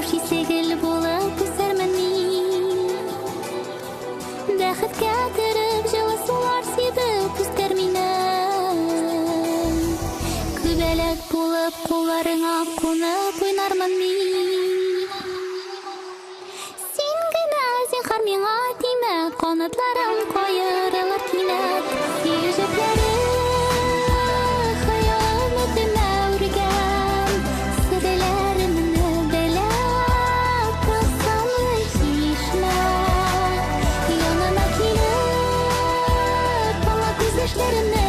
Шисегел булып үсәрмен мин. Бәхеткә төреп, җылы сулар сибеп үскәр минем. Күбәләк булып, кулларыңа кунып уйнармын мин. Син генә зинһар миңа тимә, канатларың каерылыр кинәт. Йөзекләре хыял үтемә үргән, серләремне беләп калсам һичмә. Янына килеп, аңа күз яшьләремне